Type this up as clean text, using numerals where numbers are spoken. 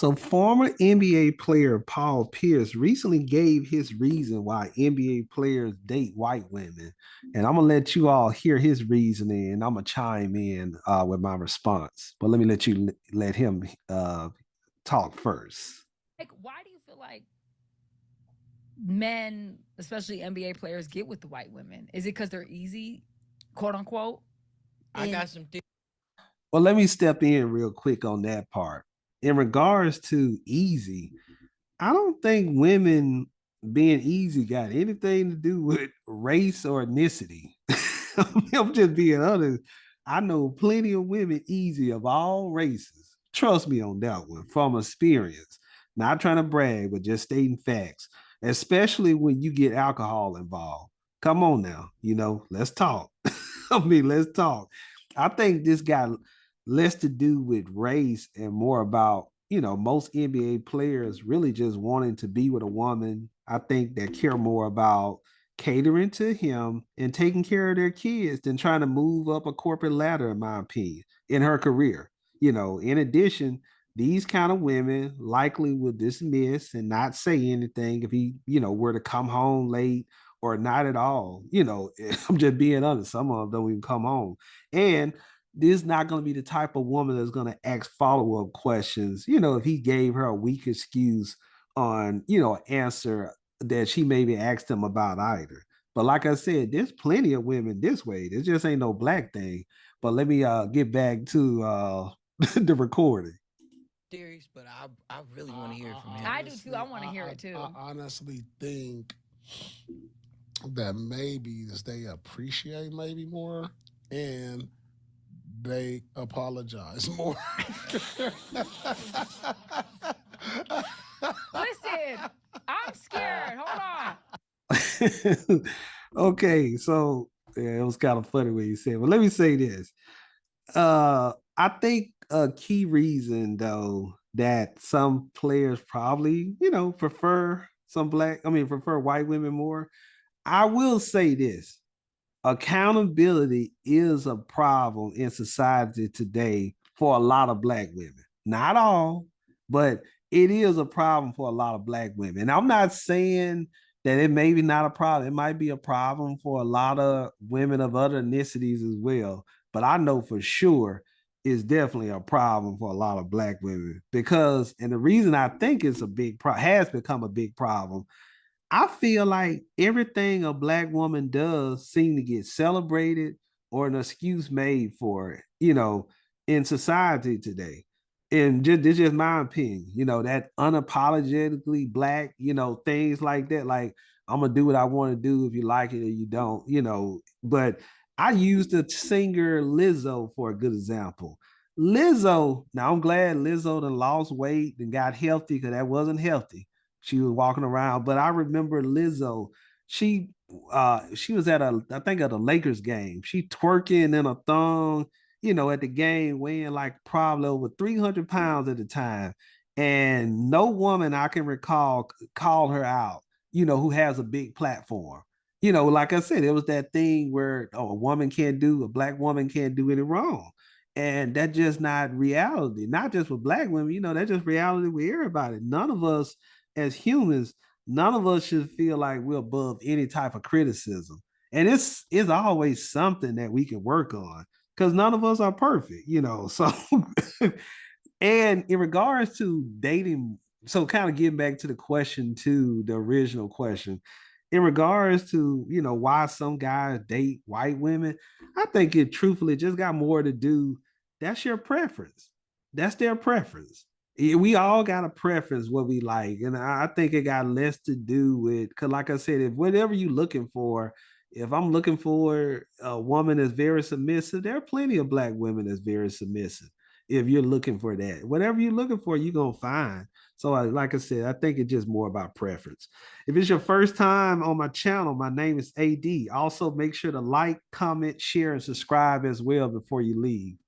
So, former NBA player Paul Pierce recently gave his reason why NBA players date white women. And I'm going to let you all hear his reasoning and I'm going to chime in with my response. But let me let him talk first. Like, why do you feel like men, especially NBA players, get with the white women? Is it because they're easy, quote unquote? I And got some things. Well, let me step in real quick on that part. In regards to easy, I don't think women being easy got anything to do with race or ethnicity. I'm just being honest. I know plenty of women easy of all races. Trust me on that one from experience. Not trying to brag, but just stating facts, especially when you get alcohol involved. Come on now, let's talk. Let's talk. I think this got less to do with race and more about, most NBA players really just wanting to be with a woman. I think that care more about catering to him and taking care of their kids than trying to move up a corporate ladder, in my opinion, in her career. In addition, these kind of women likely would dismiss and not say anything if he, were to come home late or not at all. I'm just being honest. Some of them don't even come home. And this is not going to be the type of woman that's going to ask follow-up questions. If he gave her a weak excuse on, answer that she maybe asked him about either. But like I said, there's plenty of women this way. This just ain't no black thing. But let me get back to the recording. Theories, but I really want to hear it from I him. I do too. I honestly, want to hear it I too. honestly think that maybe they appreciate maybe more and they apologize more. Listen, I'm scared. Hold on. Okay, so yeah, it was kind of funny what you said. But let me say this. I think a key reason though that some players probably, prefer prefer white women more. I will say this. Accountability is a problem in society today for a lot of black women. Not all, but it is a problem for a lot of black women. And I'm not saying that it may be not a problem. It might be a problem for a lot of women of other ethnicities as well. But I know for sure it's definitely a problem for a lot of black women because, and the reason I think it's a big problem has become a big problem. I feel like everything a black woman does seem to get celebrated or an excuse made for it, in society today. And just this is just my opinion, that unapologetically black, things like that. Like, I'm gonna do what I want to do if you like it or you don't, But I used the singer Lizzo for a good example. Lizzo, now I'm glad Lizzo done lost weight and got healthy because that wasn't healthy. She was walking around. But I remember Lizzo, she she was at I think at a Lakers game. She twerking in a thong, at the game, weighing like probably over 300 pounds at the time. And no woman I can recall called her out, who has a big platform. Like I said, it was that thing where a woman can't do, a black woman can't do any wrong. And that's just not reality, not just with black women, that's just reality with everybody. None of us as humans, none of us should feel like we're above any type of criticism. And it's always something that we can work on because none of us are perfect, So and in regards to dating, so kind of getting back to the question to the original question, in regards to why some guys date white women, I think it truthfully just got more to do. That's your preference. That's their preference. We all got a preference what we like, and I think it got less to do with because, like I said, if whatever you're looking for, if I'm looking for a woman that's very submissive, there are plenty of black women that's very submissive. If you're looking for that, whatever you're looking for, you're gonna find. So, like I said, I think it's just more about preference. If it's your first time on my channel, my name is AD. Also, make sure to like, comment, share, and subscribe as well before you leave.